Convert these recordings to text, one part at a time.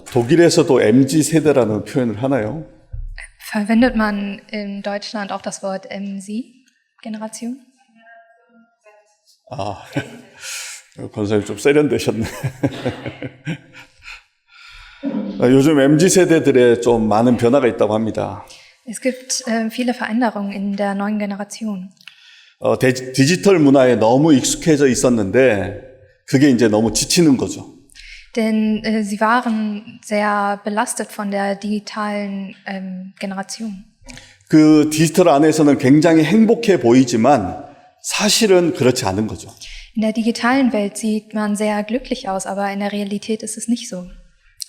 독일에서도 MZ 세대라는 표현을 하나요? Verwendet man in Deutschland auch das Wort MZ-Generation? 아, 권사님 좀 세련되셨네. 요즘 MZ 세대들의 좀 많은 변화가 있다고 합니다. Es gibt viele Veränderungen in der neuen Generation. 디지털 문화에 너무 익숙해져 있었는데 그게 이제 너무 지치는 거죠. Denn sie waren sehr belastet von der digitalen Generation. 그 디지털 안에서는 굉장히 행복해 보이지만 사실은 그렇지 않은 거죠. In der digitalen Welt sieht man sehr glücklich aus, aber in der Realität ist es nicht so.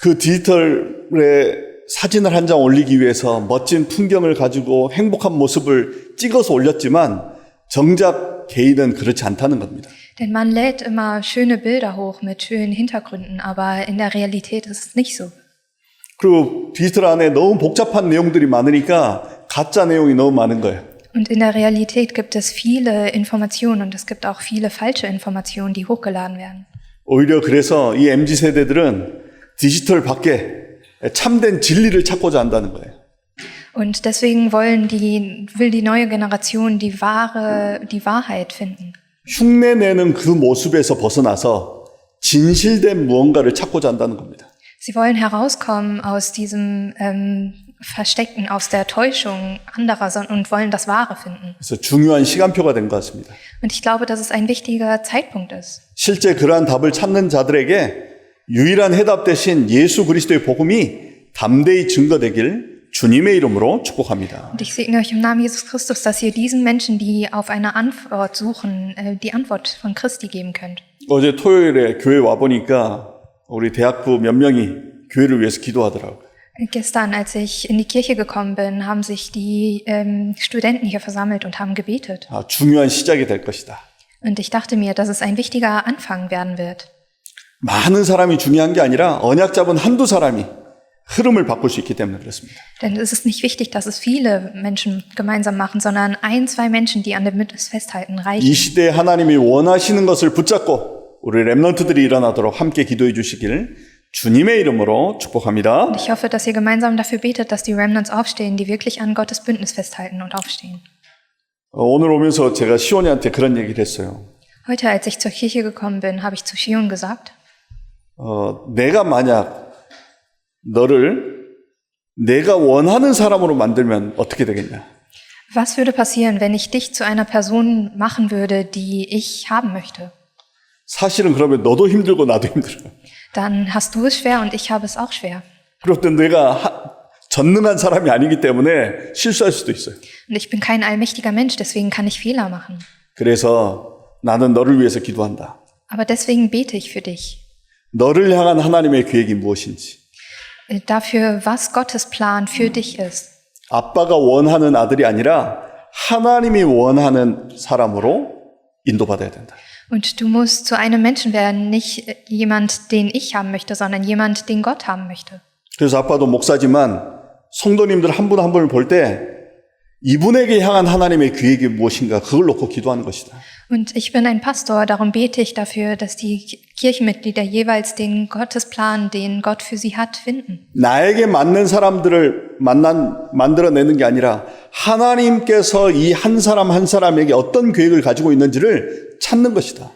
그 디지털에 사진을 한 장 올리기 위해서 멋진 풍경을 가지고 행복한 모습을 찍어서 올렸지만 정작 개인은 그렇지 않다는 겁니다. Denn man lädt immer schöne Bilder hoch mit schönen Hintergründen, aber in der Realität ist es nicht so. 그리고 디지털 안에 너무 복잡한 내용들이 많으니까 가짜 내용이 너무 많은 거예요. Und in der Realität gibt es viele Informationen und es gibt auch viele falsche Informationen, die hochgeladen werden. 오히려 그래서 이 MZ 세대들은 디지털 밖에 참된 진리를 찾고자 한다는 거예요. Und deswegen will die neue Generation die Wahrheit finden. 흉내내는 그 모습에서 벗어나서 진실된 무언가를 찾고자 한다는 겁니다. Sie wollen herauskommen aus diesem Versteckten, aus der Täuschung anderer und wollen das Wahre finden. 그래서 중요한 시간표가 된 것 같습니다. Und ich glaube, dass es ein wichtiger Zeitpunkt ist. 실제 그러한 답을 찾는 자들에게 유일한 해답 대신 예수 그리스도의 복음이 담대히 증거되길 주님의 이름으로 축복합니다. Und ich segne euch im Namen Jesus Christus, dass ihr diesen Menschen, die auf eine Antwort suchen, die Antwort von Christi geben könnt. 어제 토요일에 교회 와보니까 우리 대학부 몇 명이 교회를 위해서 기도하더라고요. Gestern, als ich in die Kirche gekommen bin, haben sich die Studenten hier versammelt und haben gebetet. 중요한 시작이 될 것이다. Und ich dachte mir, dass es ein wichtiger Anfang werden wird. 많은 사람이 중요한 게 아니라 언약 잡은 한두 사람이 흐름을 바꿀 수 있기 때문에 그렇습니다. Denn es ist nicht wichtig, dass es viele Menschen gemeinsam machen, sondern ein, zwei Menschen, die an dem Bündnis festhalten, 이 reichen. 시대에 하나님이 원하시는 것을 붙잡고 우리 렘넌트들이 일어나도록 함께 기도해 주시길 주님의 이름으로 축복합니다. Und ich hoffe, dass ihr gemeinsam dafür betet, dass die Remnants aufstehen, die wirklich an Gottes Bündnis festhalten und aufstehen. 오늘 오면서 제가 시온이한테 그런 얘기를 했어요. Heute, als ich zur Kirche gekommen bin, habe ich zu Shion gesagt, 내가 만약 너를 내가 원하는 사람으로 만들면 어떻게 되겠냐? was würde passieren, wenn ich dich zu einer Person machen würde, die ich haben möchte? 사실은 그러면 너도 힘들고 나도 힘들어요. Dann hast du es schwer und ich habe es auch schwer. 그렇든 내가 전능한 사람이 아니기 때문에 실수할 수도 있어요. Und ich bin kein allmächtiger Mensch, deswegen kann ich Fehler machen. 그래서 나는 너를 위해서 기도한다. Aber deswegen bete ich für dich. 너를 향한 하나님의 계획이 무엇인지. Dafür, was Gottes Plan für dich ist. 아빠가 원하는 아들이 아니라 하나님이 원하는 사람으로 인도받아야 된다. Und du musst zu einem Menschen werden, nicht jemand, den ich haben möchte, sondern jemand, den Gott haben möchte. 그래서 아빠도 목사지만 성도님들 한 분 한 분을 볼 때 이분에게 향한 하나님의 계획이 무엇인가 그걸 놓고 기도하는 것이다. Und ich bin ein Pastor, darum bete ich dafür, dass die Kirchenmitglieder jeweils den Gottesplan, den Gott für sie hat, finden. 나에게 맞는 사람들을 만들어내는 게 아니라 하나님께서 이 한 사람 한 사람에게 어떤 계획을 가지고 있는지를 찾는 것이다.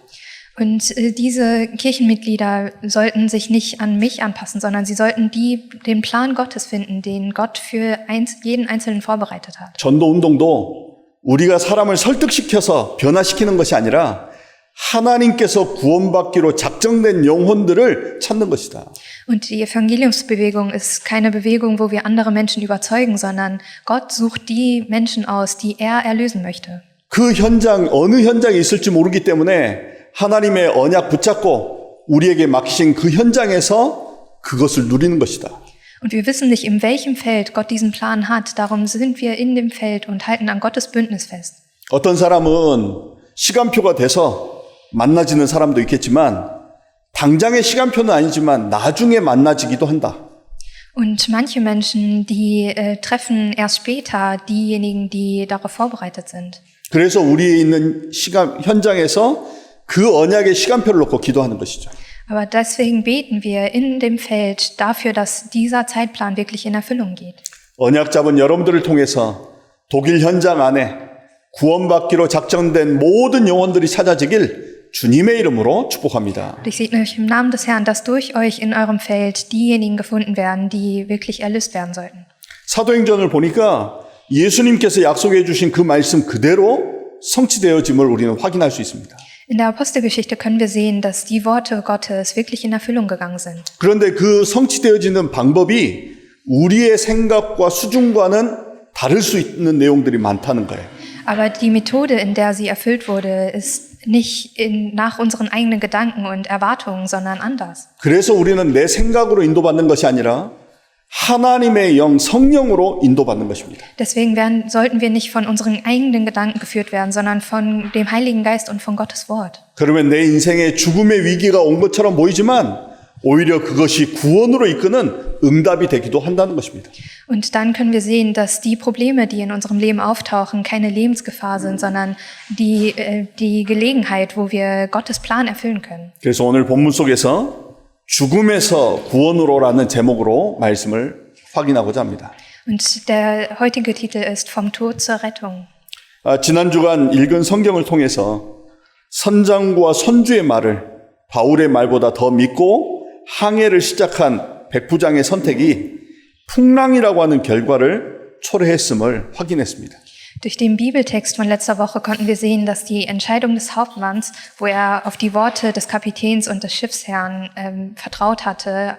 Und diese Kirchenmitglieder sollten sich nicht an mich anpassen, sondern sie sollten den Plan Gottes finden, den Gott für jeden Einzelnen vorbereitet hat. 전도 운동도 우리가 사람을 설득시켜서 변화시키는 것이 아니라 하나님께서 구원받기로 작정된 영혼들을 찾는 것이다. Und die Evangeliumsbewegung ist keine Bewegung, wo wir andere Menschen überzeugen, sondern Gott sucht die Menschen aus, die er erlösen möchte. 그 현장, 어느 현장에 있을지 모르기 때문에 하나님의 언약 붙잡고 우리에게 맡기신 그 현장에서 그것을 누리는 것이다. Und wir wissen nicht, in welchem Feld Gott diesen Plan hat. Darum sind wir in dem Feld und halten an Gottes Bündnis fest. 어떤 사람은 시간표가 돼서 만나지는 사람도 있겠지만 당장의 시간표는 아니지만 나중에 만나지기도 한다. Und manche Menschen, die treffen erst später diejenigen, die darauf vorbereitet sind. 그래서 우리에 있는 현장에서 그 언약의 시간표를 놓고 기도하는 것이죠. Aber deswegen beten wir in dem Feld dafür, dass dieser Zeitplan wirklich in Erfüllung geht. 언약 잡은 여러분들을 통해서 독일 현장 안에 구원받기로 작정된 모든 영혼들이 찾아지길 주님의 이름으로 축복합니다. Und ich segne euch im Namen des Herrn, dass durch euch in eurem Feld diejenigen gefunden werden, die wirklich erlöst werden sollten. 사도행전을 보니까 예수님께서 약속해 주신 그 말씀 그대로 성취되어짐을 우리는 확인할 수 있습니다. In der Apostelgeschichte können wir sehen, dass die Worte Gottes wirklich in Erfüllung gegangen sind. 그런데 그 성취되어지는 방법이 우리의 생각과 수준과는 다를 수 있는 내용들이 많다는 거예요. Aber die Methode, in der sie erfüllt wurde, ist nicht nach unseren eigenen Gedanken und Erwartungen, sondern anders. 그래서 우리는 내 생각으로 인도받는 것이 아니라 하나님의 영, 성령으로 인도받는 것입니다. Deswegen sollten wir nicht von unseren eigenen Gedanken geführt werden, sondern von dem Heiligen Geist und von Gottes Wort. 그러면 내 인생에 죽음의 위기가 온 것처럼 보이지만 오히려 그것이 구원으로 이끄는 응답이 되기도 한다는 것입니다. Und dann können wir sehen, dass die Probleme, die in unserem Leben auftauchen, keine Lebensgefahr sind, sondern die Gelegenheit, wo wir Gottes Plan erfüllen können. 그래서 오늘 본문 속에서 죽음에서 구원으로라는 제목으로 말씀을 확인하고자 합니다. Und der heutige Titel ist Vom Tod zur Rettung. 지난 주간 읽은 성경을 통해서 선장과 선주의 말을 바울의 말보다 더 믿고 항해를 시작한 백부장의 선택이 풍랑이라고 하는 결과를 초래했음을 확인했습니다. Durch den Bibeltext von letzter Woche konnten wir sehen, dass die Entscheidung des Hauptmanns, wo er auf die Worte des Kapitäns und des Schiffsherrn vertraut hatte,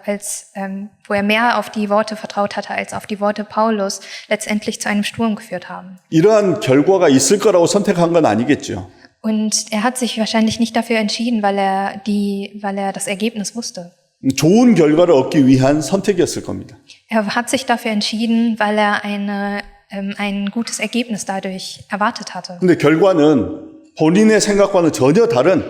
wo er mehr auf die Worte vertraut hatte als auf die Worte Paulus, letztendlich zu einem Sturm geführt haben. 이러한 결과가 있을 거라고 선택한 건 아니겠죠. Und er hat sich wahrscheinlich nicht dafür entschieden, weil er das Ergebnis wusste. 좋은 결과를 얻기 위한 선택이었을 겁니다. Er hat sich dafür entschieden, weil er ein gutes Ergebnis dadurch erwartet hatte. 근데 결과는 본인의 생각과는 전혀 다른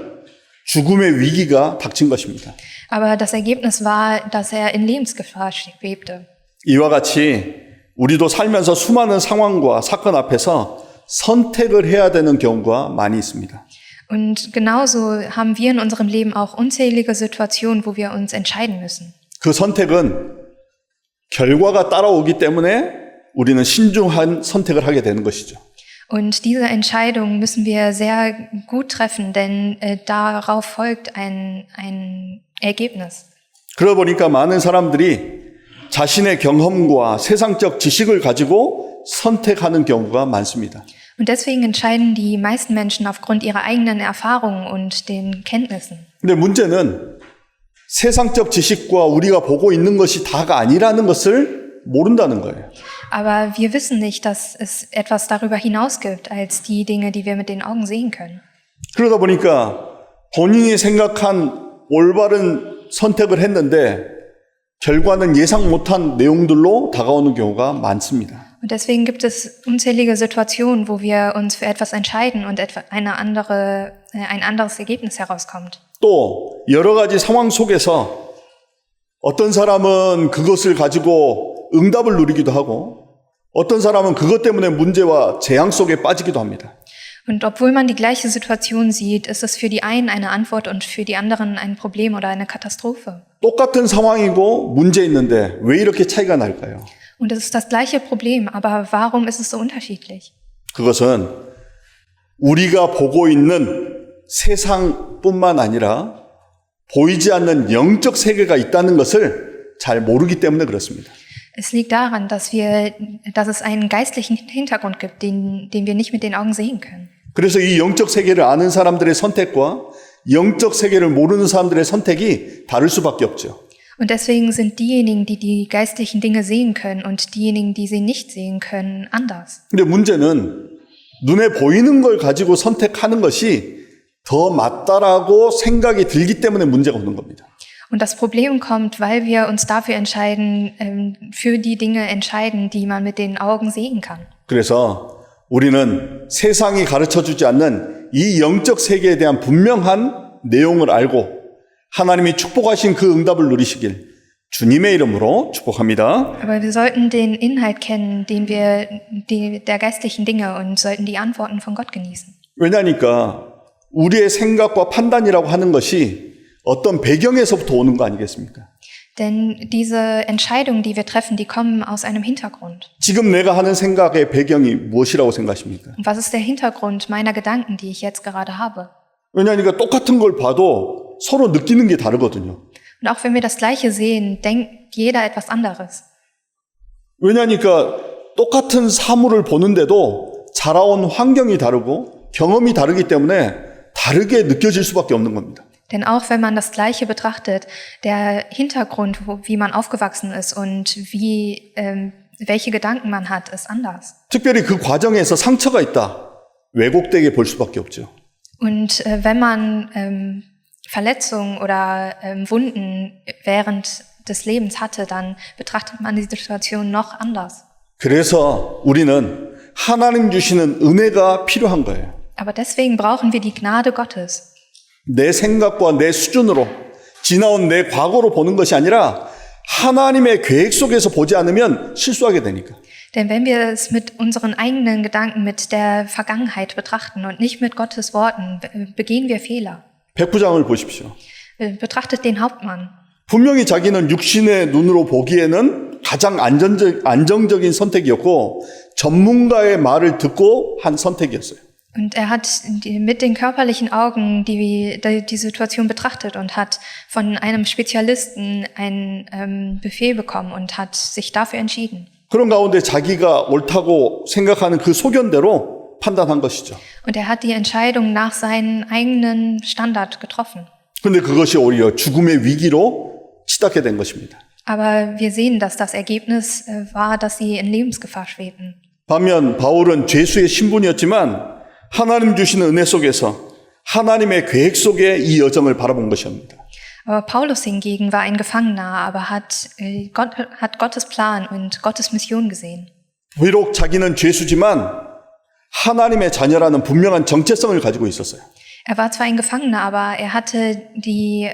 죽음의 위기가 닥친 것입니다. Aber das Ergebnis war, dass er in Lebensgefahr schwebte. 이와 같이 우리도 살면서 수많은 상황과 사건 앞에서 선택을 해야 되는 경우가 많이 있습니다. Und genauso haben wir in unserem Leben auch unzählige Situationen, wo wir uns entscheiden müssen. 그 선택은 결과가 따라오기 때문에 우리는 신중한 선택을 하게 되는 것이죠. Und diese Entscheidung müssen wir sehr gut treffen, denn darauf folgt ein Ergebnis. 그러다 보니까 많은 사람들이 자신의 경험과 세상적 지식을 가지고 선택하는 경우가 많습니다. Und deswegen entscheiden die meisten Menschen aufgrund ihrer eigenen Erfahrungen und den Kenntnissen. 근데 문제는 세상적 지식과 우리가 보고 있는 것이 다가 아니라는 것을 모른다는 거예요. Aber wir wissen nicht, dass es etwas darüber hinaus gibt, als die Dinge, die wir mit den Augen sehen können. 그러다 보니까 본인이 생각한 올바른 선택을 했는데 결과는 예상 못한 내용들로 다가오는 경우가 많습니다. Und deswegen gibt es unzählige Situationen, wo wir uns für etwas entscheiden und ein anderes Ergebnis herauskommt. 또 여러 가지 상황 속에서 어떤 사람은 그것을 가지고 응답을 누리기도 하고 어떤 사람은 그것 때문에 문제와 재앙 속에 빠지기도 합니다. Und obwohl man die gleiche Situation sieht, ist es für die einen eine Antwort und für die anderen ein Problem oder eine Katastrophe. 똑같은 상황이고 문제 있는데 왜 이렇게 차이가 날까요? Und es ist das gleiche Problem, aber warum ist es so unterschiedlich? 그것은 우리가 보고 있는 세상뿐만 아니라 보이지 않는 영적 세계가 있다는 것을 잘 모르기 때문에 그렇습니다. Es liegt daran, dass es einen geistlichen Hintergrund gibt, den wir nicht mit den Augen sehen können. 그래서 이 영적 세계를 아는 사람들의 선택과 영적 세계를 모르는 사람들의 선택이 다를 수밖에 없죠. Und deswegen sind diejenigen, die die geistlichen Dinge sehen können und diejenigen, die sie nicht sehen können, anders. 근데 문제는 눈에 보이는 걸 가지고 선택하는 것이 더 맞다라고 생각이 들기 때문에 문제가 오는 겁니다. Und das Problem kommt, weil wir uns dafür entscheiden, für die Dinge entscheiden, die man mit den Augen sehen kann. 그래서 우리는 세상이 가르쳐주지 않는 이 영적 세계에 대한 분명한 내용을 알고 하나님이 축복하신 그 응답을 누리시길 주님의 이름으로 축복합니다. Aber wir sollten den Inhalt kennen, der geistlichen Dinge und sollten die Antworten von Gott genießen. 왜냐하니까 우리의 생각과 판단이라고 하는 것이 어떤 배경에서부터 오는 거 아니겠습니까? Denn diese Entscheidungen, die wir treffen, die kommen aus einem Hintergrund. 지금 내가 하는 생각의 배경이 무엇이라고 생각하십니까? Und was ist der Hintergrund meiner Gedanken, die ich jetzt gerade habe? 왜냐하니까 똑같은 걸 봐도 서로 느끼는 게 다르거든요. Und auch wenn wir das Gleiche sehen, denkt jeder etwas anderes. 왜냐하니까 똑같은 사물을 보는데도 자라온 환경이 다르고 경험이 다르기 때문에 다르게 느껴질 수밖에 없는 겁니다. Denn auch wenn man das Gleiche betrachtet, der Hintergrund, wie man aufgewachsen ist und welche Gedanken man hat, ist anders. 특별히 그 과정에서 상처가 있다. 왜곡되게 볼 수밖에 없죠. Und wenn man Verletzungen oder Wunden während des Lebens hatte, dann betrachtet man die Situation noch anders. 그래서 우리는 하나님 주시는 은혜가 필요한 거예요. Aber deswegen brauchen wir die Gnade Gottes. 내 생각과 내 수준으로 지나온 내 과거로 보는 것이 아니라 하나님의 계획 속에서 보지 않으면 실수하게 되니까. Denn wenn wir es mit unseren eigenen Gedanken, mit der Vergangenheit betrachten und nicht mit Gottes Worten, begehen wir Fehler. 백부장을 보십시오. Betrachtet den Hauptmann. 분명히 자기는 육신의 눈으로 보기에는 가장 안정적인 선택이었고 전문가의 말을 듣고 한 선택이었어요. Und er hat mit den körperlichen Augen die Situation betrachtet und hat von einem Spezialisten einen Befehl bekommen und hat sich dafür entschieden. 그런 가운데 자기가 옳다고 생각하는 그 소견대로 판단한 것이죠. Und er hat die Entscheidung nach seinem eigenen Standard getroffen. 그런데 그것이 오히려 죽음의 위기로 치닫게 된 것입니다. Aber wir sehen, dass das Ergebnis war, dass sie in Lebensgefahr schwebten. 반면 바울은 죄수의 신분이었지만 하나님 주시는 은혜 속에서 하나님의 계획 속에 이 여정을 바라본 것입니다. Aber Paulus hingegen war ein Gefangener, aber hat Gottes Plan und Gottes Mission gesehen. 비록 자기는 죄수지만 하나님의 자녀라는 분명한 정체성을 가지고 있었어요. Er war zwar ein Gefangener, aber er hatte die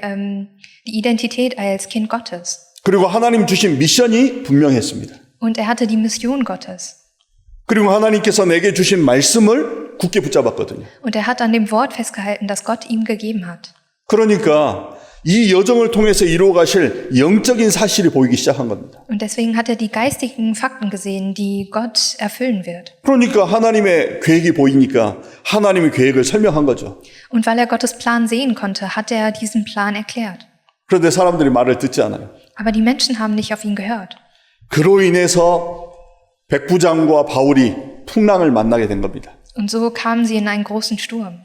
Identität als Kind Gottes. 그리고 하나님 주신 미션이 분명했습니다. Und er hatte die Mission Gottes. 그리고 하나님께서 내게 주신 말씀을 굳게 붙잡았거든요. Und er hat an dem Wort festgehalten, das Gott ihm gegeben hat. 그러니까 이 여정을 통해서 이루어 가실 영적인 사실이 보이기 시작한 겁니다. Und deswegen hat er die geistigen Fakten gesehen, die Gott erfüllen wird. 그러니까 하나님의 계획이 보이니까 하나님의 계획을 설명한 거죠. Und weil er Gottes Plan sehen konnte, hat er diesen Plan erklärt. 그런데 사람들이 말을 듣지 않아요. Aber die Menschen haben nicht auf ihn gehört. 그로 인해서 백부장과 바울이 풍랑을 만나게 된 겁니다. Und so kamen sie in einen großen Sturm.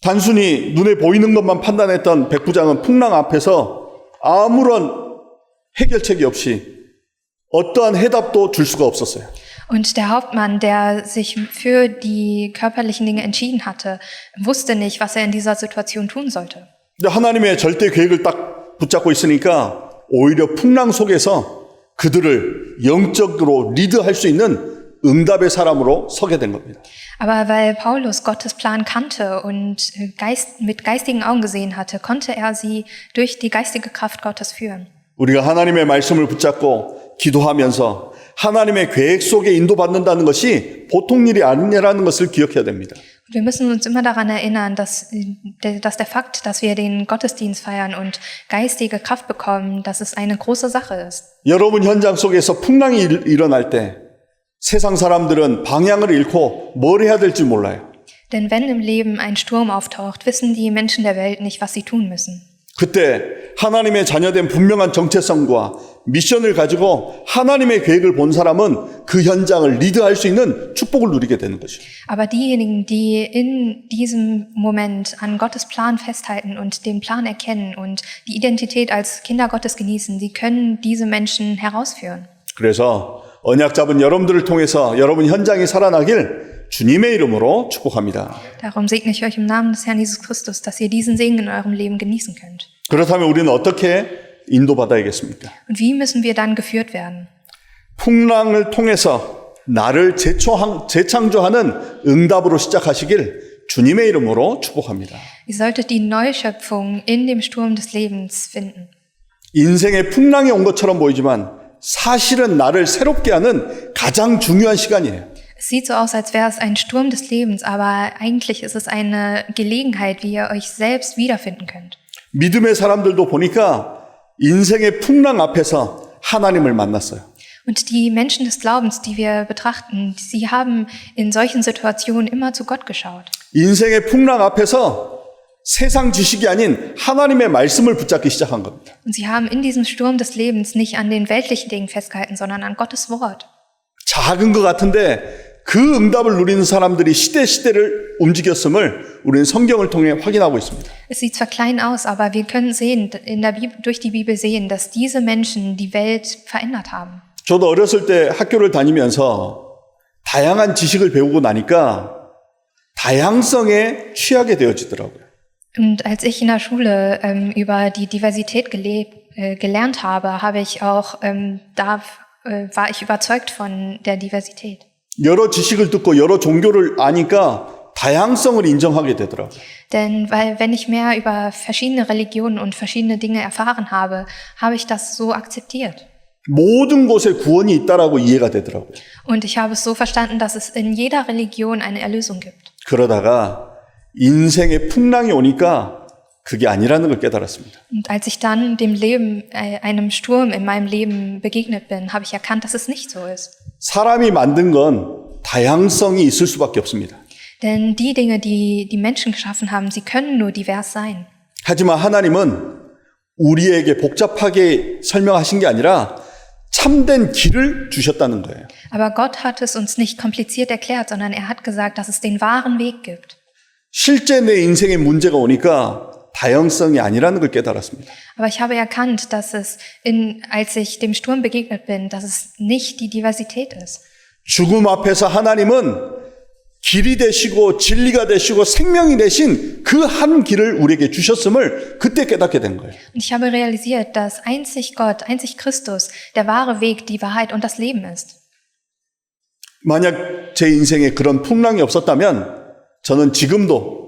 단순히 눈에 보이는 것만 판단했던 백부장은 풍랑 앞에서 아무런 해결책이 없이 어떠한 해답도 줄 수가 없었어요. Und der Hauptmann, der sich für die körperlichen Dinge entschieden hatte, wusste nicht, was er in dieser Situation tun sollte. 하나님의 절대 계획을 딱 붙잡고 있으니까 오히려 풍랑 속에서 그들을 영적으로 리드할 수 있는 응답의 사람으로 서게 된 겁니다. Aber weil Paulus Gottes Plan kannte und mit geistigen Augen gesehen hatte, konnte er sie durch die geistige Kraft Gottes führen. 우리가 하나님의 말씀을 붙잡고 기도하면서 하나님의 계획 속에 인도받는다는 것이 보통 일이 아니라는 것을 기억해야 됩니다. Wir müssen uns immer daran erinnern, dass der Fakt, dass wir den Gottesdienst feiern und geistige Kraft bekommen, dass es eine große Sache ist. 여러분 현장 속에서 풍랑이 일어날 때 세상 사람들은 방향을 잃고 뭘 해야 될지 몰라요. Denn wenn im Leben ein Sturm auftaucht, wissen die Menschen der Welt nicht, was sie tun müssen. 그때 하나님의 자녀된 분명한 정체성과 미션을 가지고 하나님의 계획을 본 사람은 그 현장을 리드할 수 있는 축복을 누리게 되는 것이죠. Aber diejenigen, die in diesem Moment an Gottes Plan festhalten und den Plan erkennen und die Identität als Kinder Gottes genießen, sie können diese Menschen herausführen. 그래서 언약 잡은 여러분들을 통해서 여러분 현장이 살아나길 주님의 이름으로 축복합니다. Darum segne ich euch im Namen des Herrn Jesus Christus, dass ihr diesen Segen in eurem Leben genießen könnt. 그렇다면 우리는 어떻게 인도받아야겠습니까? Und wie müssen wir dann geführt werden? 풍랑을 통해서 나를 재창조하는 응답으로 시작하시길 주님의 이름으로 축복합니다. Ihr solltet die Neuschöpfung in dem Sturm des Lebens finden. 인생의 풍랑이 온 것처럼 보이지만 사실은 나를 새롭게 하는 가장 중요한 시간이에요. Es sieht so aus, als wäre es ein Sturm des Lebens, aber eigentlich ist es eine Gelegenheit, wie ihr euch selbst wiederfinden könnt. 믿음의 사람들도 보니까 인생의 풍랑 앞에서 하나님을 만났어요. Und die Menschen des Glaubens, die wir betrachten, sie haben in solchen Situationen immer zu Gott geschaut. 인생의 풍랑 앞에서 세상 지식이 아닌 하나님의 말씀을 붙잡기 시작한 겁니다. Und sie haben in diesem Sturm des Lebens nicht an den weltlichen Dingen festgehalten, sondern an Gottes Wort. 작은 것 같은데 그 응답을 누리는 사람들이 시대를 움직였음을 우리는 성경을 통해 확인하고 있습니다. Es sieht zwar klein aus, aber wir können sehen, durch die Bibel sehen, dass diese Menschen die Welt verändert haben. 저도 어렸을 때 학교를 다니면서 다양한 지식을 배우고 나니까 다양성에 취하게 되어지더라고요. Und als ich in der Schule über die Diversität gelernt habe, war ich überzeugt von der Diversität. 여러 지식을 듣고 여러 종교를 아니까 다양성을 인정하게 되더라고요. Denn wenn ich mehr über verschiedene Religionen und verschiedene Dinge erfahren habe, habe ich das so akzeptiert. 모든 곳에 구원이 있다라고 이해가 되더라고요. Und ich habe es so verstanden, dass es in jeder Religion eine Erlösung gibt. 그러다가 인생의 풍랑이 오니까 그게 아니라는 걸 깨달았습니다. Und als ich dann einem Sturm in meinem Leben begegnet bin, habe ich erkannt, dass es nicht so ist. 사람이 만든 건 다양성이 있을 수밖에 없습니다. Denn die Dinge, die die Menschen geschaffen haben, sie können nur divers sein. 하지만 하나님은 우리에게 복잡하게 설명하신 게 아니라 참된 길을 주셨다는 거예요. Aber Gott hat es uns nicht kompliziert erklärt, sondern er hat gesagt, dass es den wahren Weg gibt. 실제 내 인생에 문제가 오니까 다양성이 아니라는 걸 깨달았습니다. Aber ich habe erkannt, dass als ich dem Sturm begegnet bin, dass es nicht die Diversität ist. 죽음 앞에서 하나님은 길이 되시고 진리가 되시고 생명이 되신 그 한 길을 우리에게 주셨음을 그때 깨닫게 된 거예요. Und ich habe realisiert, dass einzig Gott, einzig Christus, der wahre Weg, die Wahrheit und das Leben ist. 만약 제 인생에 그런 풍랑이 없었다면 저는 지금도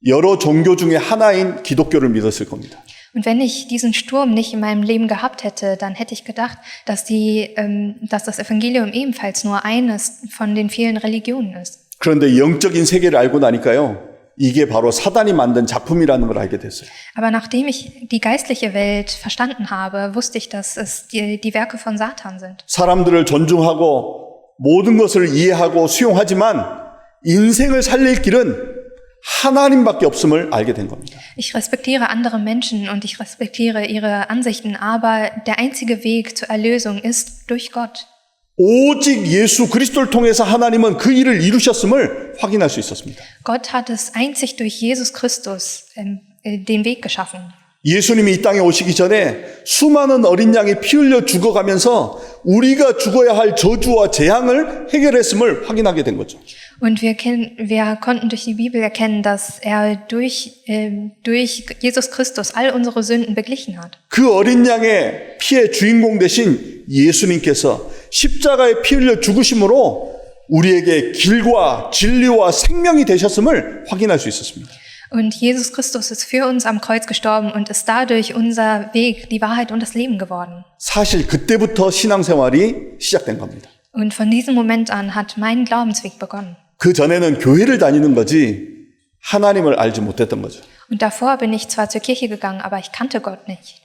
여러 종교 중에 하나인 기독교를 믿었을 겁니다. Und wenn ich diesen Sturm nicht in meinem Leben gehabt hätte, dann hätte ich gedacht, dass das Evangelium ebenfalls nur eines von den vielen Religionen ist. 그런데 영적인 세계를 알고 나니까요. 이게 바로 사단이 만든 작품이라는 걸 알게 됐어요. Aber nachdem ich die geistliche Welt verstanden habe, wusste ich, dass es die Werke von Satan sind. 사람들을 존중하고 모든 것을 이해하고 수용하지만 인생을 살릴 길은 하나님밖에 없음을 알게 된 겁니다. Ich respektiere andere Menschen und ich respektiere ihre Ansichten, aber der einzige Weg zur Erlösung ist durch Gott. 오직 예수 그리스도를 통해서 하나님은 그 일을 이루셨음을 확인할 수 있었습니다. Gott hat es einzig durch Jesus Christus den Weg geschaffen. 예수님이 이 땅에 오시기 전에 수많은 어린 양이 피 흘려 죽어가면서 우리가 죽어야 할 저주와 재앙을 해결했음을 확인하게 된 거죠. Und wir konnten durch die Bibel erkennen, dass er durch Jesus Christus all unsere Sünden beglichen hat. 그 어린 양의 피의 주인공 되신 예수님께서 십자가에 피 흘려 죽으심으로 우리에게 길과 진리와 생명이 되셨음을 확인할 수 있었습니다. Und Jesus Christus ist für uns am Kreuz gestorben und ist dadurch unser Weg, die Wahrheit und das Leben geworden. 사실 그때부터 신앙생활이 시작된 겁니다. Und von diesem Moment an hat mein Glaubensweg begonnen. 그 전에는 교회를 다니는 거지 하나님을 알지 못했던 거죠. Und davor bin ich zwar zur Kirche gegangen, aber ich kannte Gott nicht.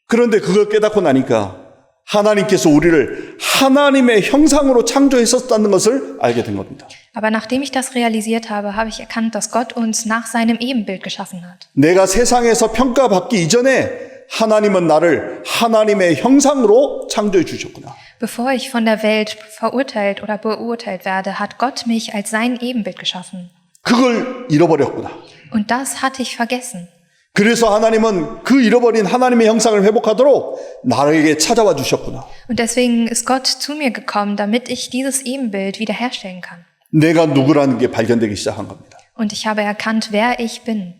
그런데 그걸 깨닫고 나니까 하나님께서 우리를 하나님의 형상으로 창조했었다는 것을 알게 된 겁니다. Aber nachdem ich das realisiert habe, habe ich erkannt, dass Gott uns nach seinem Ebenbild geschaffen hat. 내가 세상에서 평가받기 이전에 하나님은 나를 하나님의 형상으로 창조해 주셨구나. Bevor ich von der Welt verurteilt oder beurteilt werde, hat Gott mich als sein Ebenbild geschaffen. 그걸 잃어버렸구나. Und das hatte ich vergessen. 그래서 하나님은 그 잃어버린 하나님의 형상을 회복하도록 나에게 찾아와 주셨구나. Und deswegen ist Gott zu mir gekommen, damit ich dieses Ebenbild wiederherstellen kann. 내가 누구라는 게 발견되기 시작한 겁니다. Und ich habe erkannt, wer ich bin.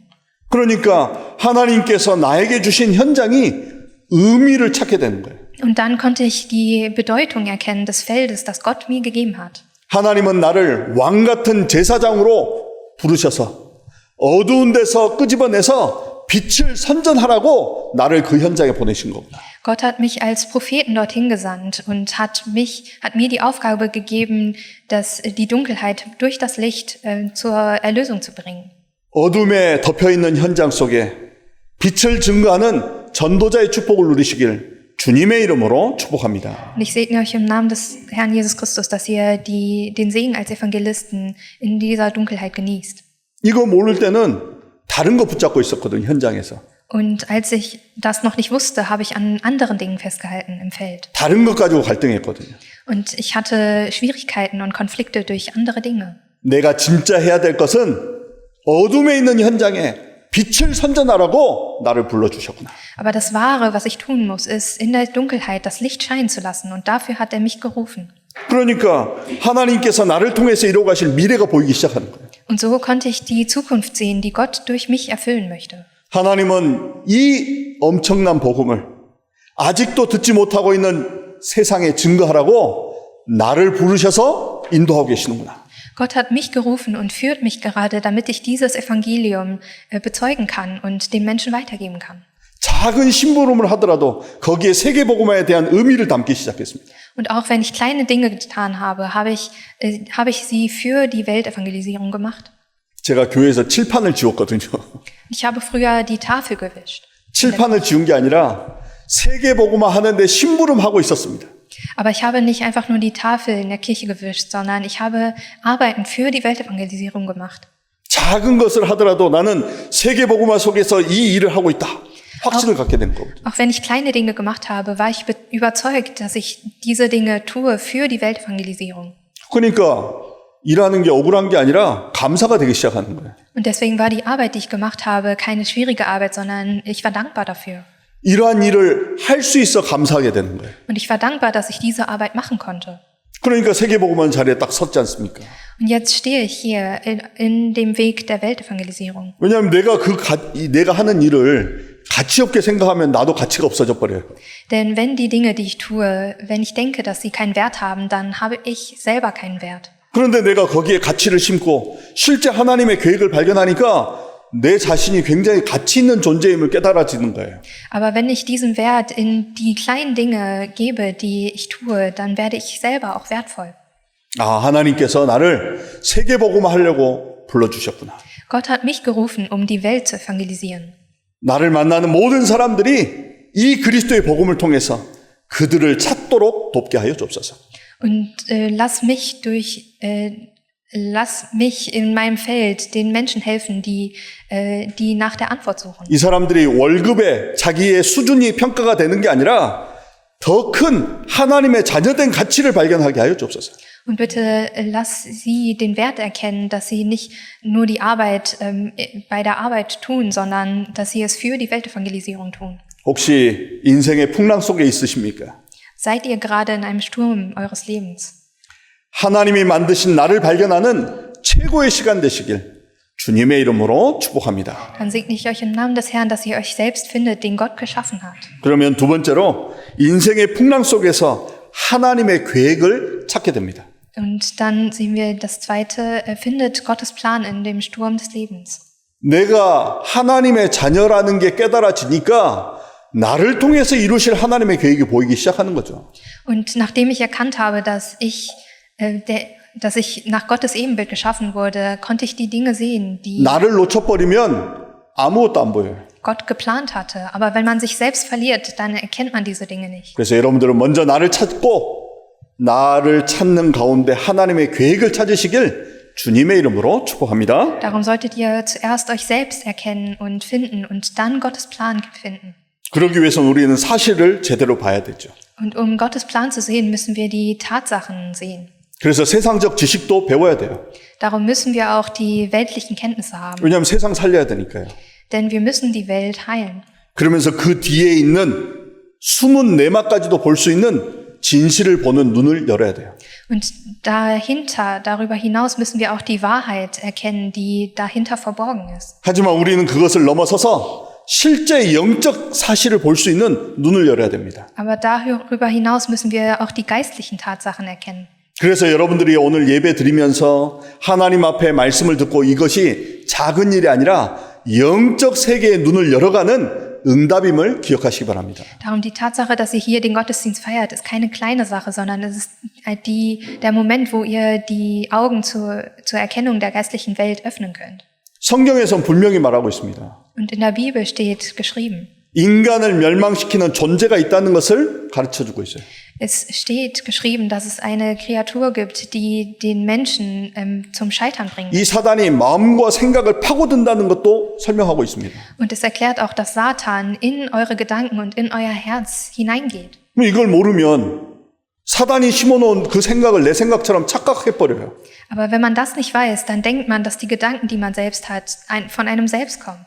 그러니까 하나님께서 나에게 주신 현장이 의미를 찾게 되는 거예요. Und dann konnte ich die Bedeutung erkennen des Feldes, das Gott mir gegeben hat. 하나님은 나를 왕 같은 제사장으로 부르셔서 어두운 데서 끄집어내서 빛을 선전하라고 나를 그 현장에 보내신 거구나. Gott hat mich als Propheten dorthin gesandt und hat mir die Aufgabe gegeben, die Dunkelheit durch das Licht zur Erlösung zu bringen. 어둠에 덮여 있는 현장 속에 빛을 증거하는 전도자의 축복을 누리시길 주님의 이름으로 축복합니다. Und ich segne euch im Namen des Herrn Jesus Christus, dass ihr den Segen als Evangelisten in dieser Dunkelheit genießt. 이거 모를 때는 다른 거 붙잡고 있었거든요, 현장에서. Und als ich das noch nicht wusste, habe ich an anderen Dingen festgehalten im Feld. 다른 것 가지고 갈등했거든요. Und ich hatte Schwierigkeiten und Konflikte durch andere Dinge. 내가 진짜 해야 될 것은 어둠에 있는 현장에 빛을 선전하라고 나를 불러주셨구나. Aber das Wahre, was ich tun muss, ist, in der Dunkelheit das Licht scheinen zu lassen. Und dafür hat er mich gerufen. 그러니까 하나님께서 나를 통해서 이루어가실 미래가 보이기 시작하는 거예요. Und so konnte ich die Zukunft sehen, die Gott durch mich erfüllen möchte. 하나님은 이 엄청난 복음을 아직도 듣지 못하고 있는 세상에 증거하라고 나를 부르셔서 인도하고 계시는구나. Gott hat mich gerufen und führt mich gerade, damit ich dieses Evangelium bezeugen kann und den Menschen weitergeben kann. 작은 심부름을 하더라도 거기에 세계복음화에 대한 의미를 담기 시작했습니다. Und auch wenn ich kleine Dinge getan habe, habe ich sie für die Weltevangelisierung gemacht. 제가 교회에서 칠판을 지웠거든요. Ich habe früher die Tafel gewischt. 칠판을 지운 게 아니라 세계복음화 하는데 심부름하고 있었습니다. Aber ich habe nicht einfach nur die Tafel in der Kirche gewischt, sondern ich habe Arbeiten für die Weltevangelisierung gemacht. 작은 것을 하더라도 나는 세계복음화 속에서 이 일을 하고 있다. 확신을 갖게 된 거거든요. Auch wenn ich kleine Dinge gemacht habe, war ich überzeugt, dass ich diese Dinge tue für die Weltevangelisierung. 그러니까 일하는 게 억울한 게 아니라 감사가 되기 시작하는 거예요. Und deswegen war die Arbeit, die ich gemacht habe, keine schwierige Arbeit, sondern ich war dankbar dafür. 이러한 일을 할 수 있어 감사하게 되는 거예요. Und ich war dankbar, dass ich diese Arbeit machen konnte. 그러니까 세계복음화 자리에 딱 섰지 않습니까? Und jetzt stehe ich hier in dem Weg der Weltevangelisierung. 왜냐하면 내가 하는 일을 가치 없게 생각하면 나도 가치가 없어져 버려요. Denn wenn die Dinge, die ich tue, wenn ich denke, dass sie keinen Wert haben, dann habe ich selber keinen Wert. 그런데 내가 거기에 가치를 심고 실제 하나님의 계획을 발견하니까 내 자신이 굉장히 가치 있는 존재임을 깨달아지는 거예요. Aber wenn ich diesen Wert in die kleinen Dinge gebe, die ich tue, dann werde ich selber auch wertvoll. 아, 하나님께서 나를 세계복음화 하려고 불러주셨구나. Gott hat mich gerufen, um die Welt zu evangelisieren. 나를 만나는 모든 사람들이 이 그리스도의 복음을 통해서 그들을 찾도록 돕게 하여 주옵소서. Und lass mich in meinem Feld den Menschen helfen, die nach der Antwort suchen. 이 사람들이 월급에 자기의 수준이 평가가 되는 게 아니라 더 큰 하나님의 자녀된 가치를 발견하게 하여 주옵소서. Und bitte lass sie den Wert erkennen, dass sie nicht nur die Arbeit bei der Arbeit tun, sondern dass sie es für die Weltevangelisierung tun. 혹시 인생의 풍랑 속에 있으십니까? Seid ihr gerade in einem Sturm eures Lebens? 하나님이 만드신 나를 발견하는 최고의 시간 되시길 주님의 이름으로 축복합니다. Dann segne ich euch im Namen des Herrn, dass ihr euch selbst findet, den Gott geschaffen hat. 그러면 두 번째로 인생의 풍랑 속에서 하나님의 계획을 찾게 됩니다. Und dann sehen wir das zweite, findet Gottes Plan in dem Sturm des Lebens. 내가 하나님의 자녀라는 게 깨달아지니까 나를 통해서 이루실 하나님의 계획이 보이기 시작하는 거죠. Und nachdem ich erkannt habe, dass ich nach Gottes Ebenbild geschaffen wurde, konnte ich die Dinge sehen, die 나를 놓쳐버리면 아무것도 안 보여요. Gott geplant hatte. Aber wenn man sich selbst verliert, dann erkennt man diese Dinge nicht. 그래서 여러분들은 먼저 나를 찾고 나를 찾는 가운데 하나님의 계획을 찾으시길 주님의 이름으로 축복합니다. Darum solltet ihr zuerst euch selbst erkennen und finden und dann Gottes Plan finden. 그러기 위해서는 우리는 사실을 제대로 봐야 되죠. Und um Gottes Plan zu sehen, müssen wir die Tatsachen sehen. 그래서 세상적 지식도 배워야 돼요. Darum müssen wir auch die weltlichen Kenntnisse haben. 왜냐하면 세상 살려야 되니까요. Denn wir müssen die Welt heilen. 그러면서 그 뒤에 있는 숨은 내막까지도 볼 수 있는 진실을 보는 눈을 열어야 돼요. Und darüber hinaus müssen wir auch die Wahrheit erkennen, die dahinter verborgen ist. 하지만 우리는 그것을 넘어서서 실제 영적 사실을 볼 수 있는 눈을 열어야 됩니다. Aber darüber hinaus müssen wir auch die geistlichen Tatsachen erkennen. 그래서 여러분들이 오늘 예배 드리면서 하나님 앞에 말씀을 듣고 이것이 작은 일이 아니라 영적 세계의 눈을 열어가는 응답임을 기억하시기 바랍니다. Darum die Tatsache, dass ihr hier den Gottesdienst feiert, ist keine kleine Sache, sondern es ist der Moment, wo ihr die Augen zur Erkennung der geistlichen Welt öffnen könnt. 성경에선 분명히 말하고 있습니다. Und in der Bibel steht geschrieben. 인간을 멸망시키는 존재가 있다는 것을 가르쳐주고 있어요. Es steht geschrieben, dass es eine Kreatur gibt, die den Menschen zum Scheitern bringt. 이 사단이 마음과 생각을 파고든다는 것도 설명하고 있습니다. Und es erklärt auch, dass Satan in eure Gedanken und in euer Herz hineingeht. 이걸 모르면 사단이 심어놓은 그 생각을 내 생각처럼 착각해버려요. Aber wenn man das nicht weiß, dann denkt man, dass die Gedanken, die man selbst hat, von einem selbst kommen.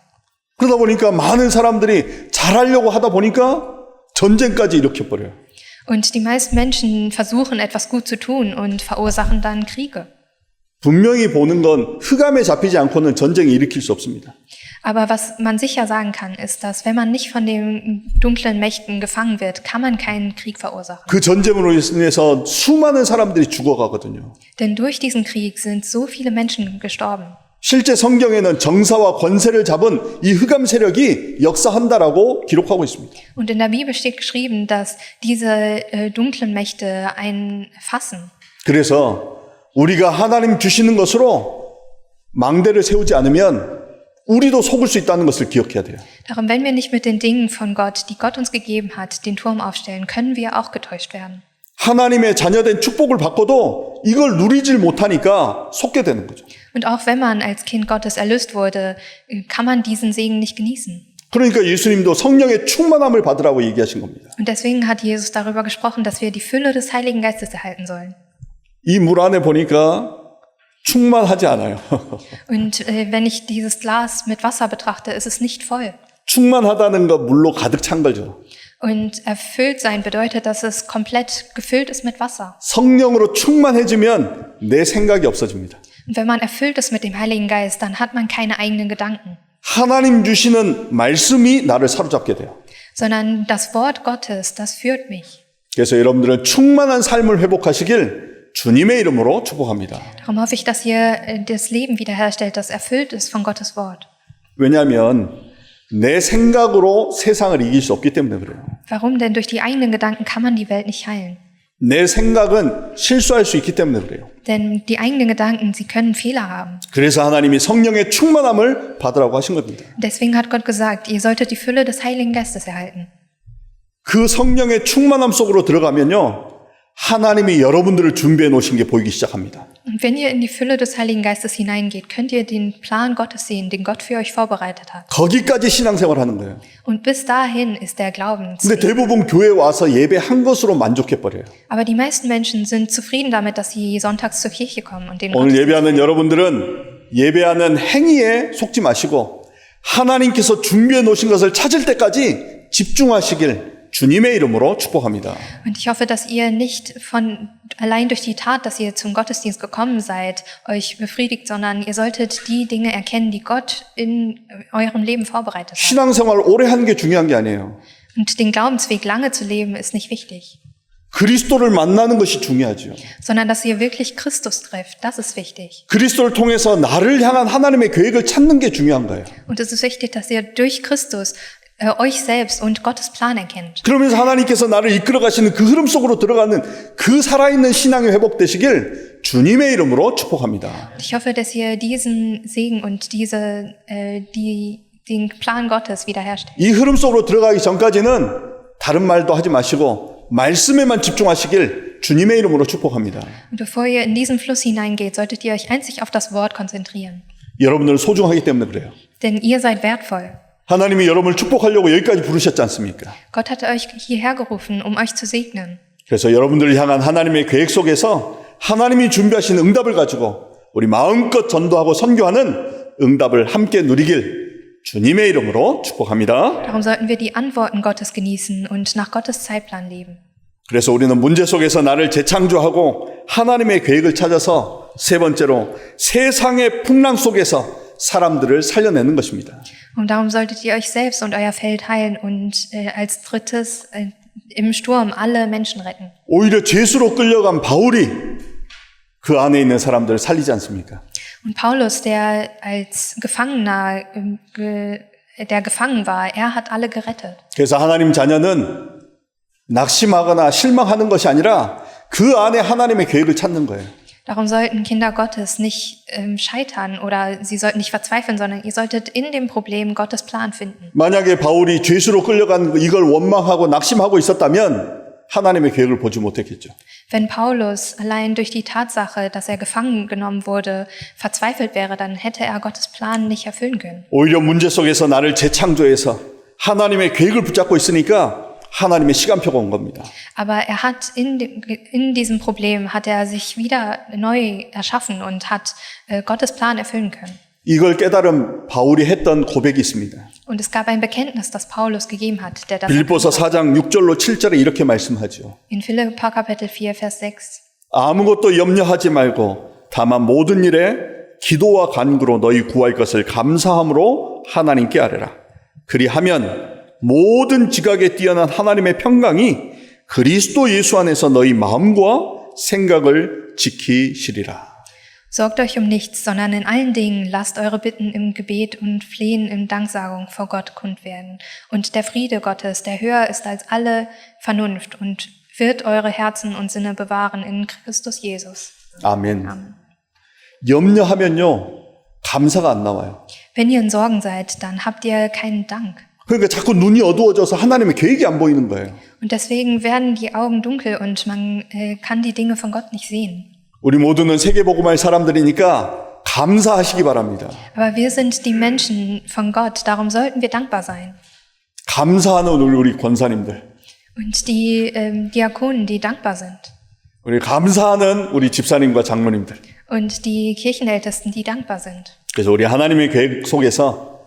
그러다 보니까 많은 사람들이 잘하려고 하다 보니까 전쟁까지 일으켜버려요. Und die meisten Menschen versuchen, etwas gut zu tun und verursachen dann Kriege. 분명히 보는 건 흑암에 잡히지 않고는 전쟁을 일으킬 수 없습니다. Aber was man sicher sagen kann, ist, dass wenn man nicht von den dunklen Mächten gefangen wird, kann man keinen Krieg verursachen. 그 전쟁으로 인해서 수많은 사람들이 죽어가거든요. Denn durch diesen Krieg sind so viele Menschen gestorben. 실제 성경에는 정사와 권세를 잡은 이 흑암 세력이 역사한다라고 기록하고 있습니다. Und in der Bibel steht geschrieben, dass diese dunklen Mächte einen fassen. 그래서 우리가 하나님 주시는 것으로 망대를 세우지 않으면 우리도 속을 수 있다는 것을 기억해야 돼요. Darum, wenn wir nicht mit den Dingen von Gott, die Gott uns gegeben hat, den Turm aufstellen, können wir auch getäuscht werden. 하나님의 자녀된 축복을 받고도 이걸 누리질 못하니까 속게 되는 거죠. Und auch wenn man als Kind Gottes erlöst wurde, kann man diesen Segen nicht genießen. 그러니까 예수님도 성령의 충만함을 받으라고 얘기하신 겁니다. Und deswegen hat Jesus darüber gesprochen, dass wir die Fülle des Heiligen Geistes erhalten sollen. 이 물 안에 보니까 충만하지 않아요. Und wenn ich dieses Glas mit Wasser betrachte, ist es nicht voll. 충만하다는 거 물로 가득 찬 거죠. Und erfüllt sein bedeutet, dass es komplett gefüllt ist mit Wasser. 성령으로 충만해지면 내 생각이 없어집니다. Und wenn man erfüllt ist mit dem Heiligen Geist, dann hat man keine eigenen Gedanken, 하나님 주시는 말씀이 나를 사로잡게 돼요. sondern das Wort Gottes, das führt mich. 그래서 여러분들은 충만한 삶을 회복하시길 주님의 이름으로 축복합니다. Darum hoffe ich, dass ihr das Leben wiederherstellt, das erfüllt ist von Gottes Wort. 왜냐하면 내 생각으로 세상을 이길 수 없기 때문에 그래요. Warum denn? Durch die eigenen Gedanken kann man die Welt nicht heilen. 내 생각은 실수할 수 있기 때문에 그래요. Denn die eigenen Gedanken, sie können Fehler haben. 그래서 하나님이 성령의 충만함을 받으라고 하신 겁니다. Deswegen hat Gott gesagt, ihr solltet die Fülle des Heiligen Geistes erhalten. 그 성령의 충만함 속으로 들어가면요, 하나님이 여러분들을 준비해 놓으신 게 보이기 시작합니다. Und wenn ihr in die Fülle des Heiligen Geistes hineingeht, könnt ihr den Plan Gottes sehen, den Gott für euch vorbereitet hat. 거기까지 신앙생활 하는 거예요. Und bis dahin ist der Glauben. 근데 대부분 교회 와서 예배한 것으로 만족해버려요. Aber die meisten Menschen sind zufrieden damit, dass sie sonntags zur Kirche kommen und den 오늘 Gottesdienst. 예배하는 여러분들은 예배하는 행위에 속지 마시고 하나님께서 준비해 놓으신 것을 찾을 때까지 집중하시길 주님의 이름으로 축복합니다. Und ich hoffe, dass ihr nicht allein durch die Tat, dass ihr zum Gottesdienst gekommen seid, euch befriedigt, sondern ihr solltet die Dinge erkennen, die Gott in eurem Leben vorbereitet hat. 신앙생활 오래 하는 게 중요한 게 아니에요. Und den Glaubensweg lange zu leben, ist nicht wichtig, 그리스도를 만나는 것이 중요하죠. sondern dass ihr wirklich Christus trefft. Das ist wichtig. 그리스도를 통해서 나를 향한 하나님의 계획을 찾는 게 중요한 거예요. Und es ist wichtig, dass ihr durch Christus euch selbst und Gottes Plan erkennt. 그러면서 하나님께서 나를 이끌어 가시는 그 흐름 속으로 들어가는 그 살아있는 신앙이 회복되시길 주님의 이름으로 축복합니다. Ich hoffe, dass ihr diesen Segen und den Plan Gottes wiederherstellt. 이 흐름 속으로 들어가기 전까지는 다른 말도 하지 마시고 말씀에만 집중하시길 주님의 이름으로 축복합니다. Und bevor ihr in diesen Fluss hineingeht, solltet ihr euch einzig auf das Wort konzentrieren. 여러분들은 소중하기 때문에 그래요. Denn ihr seid wertvoll. 하나님이 여러분을 축복하려고 여기까지 부르셨지 않습니까? Gott hatte euch hierher gerufen, um euch zu segnen. 그래서 여러분들을 향한 하나님의 계획 속에서 하나님이 준비하신 응답을 가지고 우리 마음껏 전도하고 선교하는 응답을 함께 누리길 주님의 이름으로 축복합니다. Darum sollten wir die Antworten Gottes genießen und nach Gottes Zeitplan leben. 그래서 우리는 문제 속에서 나를 재창조하고 하나님의 계획을 찾아서 세 번째로 세상의 풍랑 속에서 사람들을 살려내는 것입니다. Und darum solltet ihr euch selbst und euer Feld heilen und als drittes im Sturm alle Menschen retten. 오히려 죄수로 끌려간 바울이 그 안에 있는 사람들을 살리지 않습니까? Und Paulus, der als Gefangener, der gefangen war, er hat alle gerettet. 그래서 하나님 자녀는 낙심하거나 실망하는 것이 아니라 그 안에 하나님의 계획을 찾는 거예요. Darum sollten Kinder Gottes nicht scheitern oder sie sollten nicht verzweifeln, sondern ihr solltet in dem Problem Gottes Plan finden. 만약에 바울이 죄수로 끌려간 이걸 원망하고 낙심하고 있었다면 하나님의 계획을 보지 못했겠죠. Wenn Paulus allein durch die Tatsache, dass er gefangen genommen wurde, verzweifelt wäre, dann hätte er Gottes Plan nicht erfüllen können. 오히려 문제 속에서 나를 재창조해서 하나님의 계획을 붙잡고 있으니까 하나님의 시간표가 온 겁니다. Aber er hat in diesem Problem hat er sich wieder neu erschaffen und hat Gottes Plan erfüllen können. 이걸 깨달은 바울이 했던 고백이 있습니다. Und es gab ein Bekenntnis, das Paulus gegeben hat, der das 빌립보서 erkannt hat. 4장 6절로 7절에 이렇게 말씀하죠. In Philipper Kapitel 4, Vers 6. 아무것도 염려하지 말고 다만 모든 일에 기도와 간구로 너희 구할 것을 감사함으로 하나님께 아뢰라. 그리하면 모든 지각에 뛰어난 하나님의 평강이 그리스도 예수 안에서 너희 마음과 생각을 지키시리라. Sorgt euch um nichts, sondern in allen Dingen lasst eure Bitten im Gebet und Flehen in Danksagung vor Gott kund werden. Und der Friede Gottes, der höher ist als alle Vernunft und wird eure Herzen und Sinne bewahren in Christus Jesus. 아멘. Amen. 염려하면요, 감사가 안 나와요. Wenn ihr in Sorgen seid, dann habt ihr keinen Dank. 그러니까 자꾸 눈이 어두워져서 하나님의 계획이 안 보이는 거예요. Und deswegen werden die Augen dunkel und man kann die Dinge von Gott nicht sehen. 우리 모두는 세계복음할 사람들이니까 감사하시기 바랍니다. Aber wir sind die Menschen von Gott, darum sollten wir dankbar sein. 감사하는 우리 권사님들, Und die Diakonen, die dankbar sind. 우리 감사하는 우리 집사님과 장로님들. Und die Kirchenältesten, die dankbar sind. 그래서 우리 하나님의 계획 속에서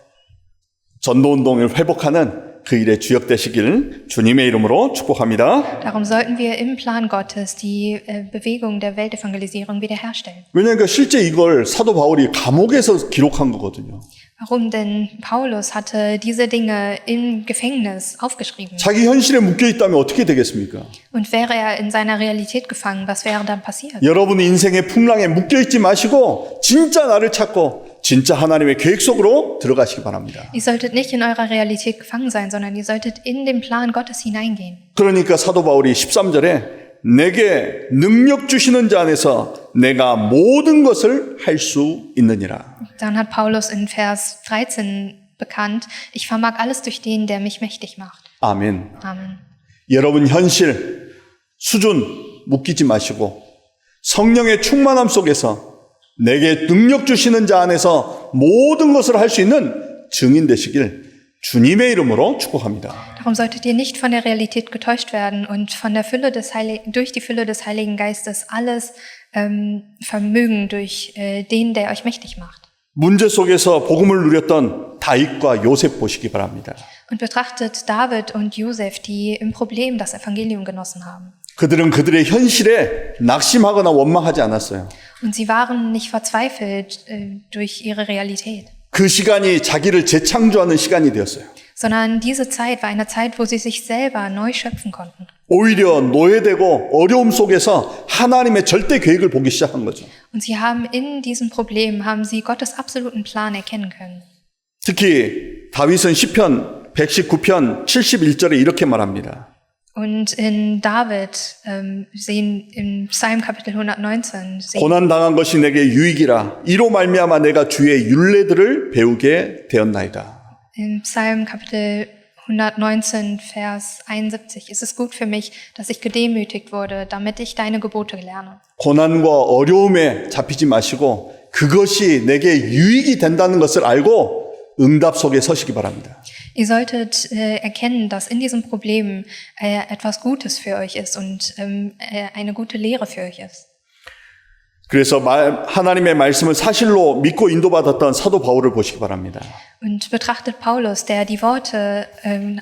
전도운동을 회복하는 그 일에 주역되시길 주님의 이름으로 축복합니다. Darum sollten wir im Plan Gottes die Bewegung der Weltevangelisierung wiederherstellen. 왜냐하면 실제 이걸 사도 바울이 감옥에서 기록한 거거든요. Warum? Denn Paulus hatte diese Dinge im Gefängnis aufgeschrieben. 자기 현실에 묶여 있다면 어떻게 되겠습니까? Und wäre er in seiner Realität gefangen, was wäre dann passiert? 여러분 인생의 풍랑에 묶여 있지 마시고 진짜 나를 찾고 진짜 하나님의 계획 속으로 들어가시기 바랍니다. Ihr solltet nicht in eurer Realität gefangen sein, sondern ihr solltet in den Plan Gottes hineingehen. 그러니까 사도 바울이 13절에 내게 능력 주시는 자 안에서 내가 모든 것을 할 수 있느니라. Dann hat Paulus in Vers 13 bekannt, ich vermag alles durch den, der mich mächtig macht. 아멘. Amen. 여러분 현실, 수준 묶이지 마시고 성령의 충만함 속에서 내게 능력 주시는 자 안에서 모든 것을 할 수 있는 증인 되시길 주님의 이름으로 축복합니다. Darum solltet ihr nicht von der Realität getäuscht werden und von der Fülle des durch die Fülle des Heiligen Geistes alles vermögen durch den, der euch mächtig macht. 문제 속에서 복음을 누렸던 다윗과 요셉 보시기 바랍니다. Und betrachtet David und Josef, die im Problem das Evangelium genossen haben. 그들은 그들의 현실에 낙심하거나 원망하지 않았어요. Und sie waren nicht verzweifelt durch ihre Realität, 그 시간이 자기를 재창조하는 시간이 되었어요. sondern diese Zeit war eine Zeit, wo sie sich selber neu schöpfen konnten. 오히려 노예되고 어려움 속에서 하나님의 절대 계획을 보기 시작한 거죠. Und sie haben in diesem Problem, haben sie Gottes absoluten Plan erkennen können. 특히 다윗은 시편 119편 71절에 이렇게 말합니다. Und in David sehen im Psalm Kapitel 119 sehen, 고난 당한 것이 내게 유익이라 이로 말미암아 내가 주의 율례들을 배우게 되었나이다. im Psalm Kapitel 119 Vers 71 ist es gut für mich, dass ich gedemütigt wurde, damit ich deine Gebote lerne. 고난과 어려움에 잡히지 마시고 그것이 내게 유익이 된다는 것을 알고 응답 속에 서시기 바랍니다. Ihr solltet erkennen, dass in diesem Problem etwas Gutes für euch ist und eine gute Lehre für euch ist. 그래서 하나님의 말씀을 사실로 믿고 인도받았던 사도 바울을 보시기 바랍니다. Und betrachtet Paulus, der die Worte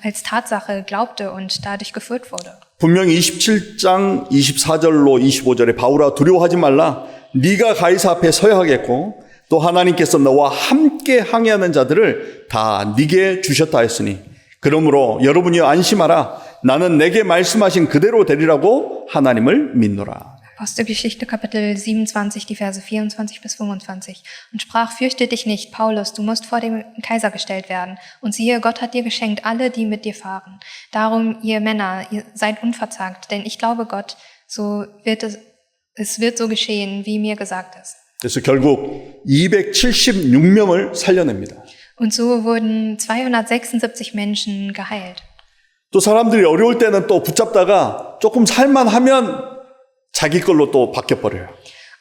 als Tatsache glaubte und dadurch geführt wurde. 분명히 27장 24절로 25절에 바울아 두려워하지 말라. 네가 가이사 앞에 서야 하겠고 또 하나님께서 너와 함께 항해하는 자들을 다 네게 주셨다 했으니 그러므로 여러분이 안심하라. 나는 내게 말씀하신 그대로 되리라고 하나님을 믿노라. Apostelgeschichte Kapitel 27, die Verse 24 bis 25. Und sprach, fürchte dich nicht, Paulus, du musst vor dem Kaiser gestellt werden. Und siehe, Gott hat dir geschenkt alle, die mit dir fahren. Darum, ihr Männer, ihr seid unverzagt, denn ich glaube Gott, so wird es es wird so geschehen, wie mir gesagt ist. 그래서 결국 276명을 살려냅니다. Und so wurden 276 Menschen geheilt. 또 사람들이 어려울 때는 또 붙잡다가 조금 살만하면 자기 걸로 또 바뀌어버려요.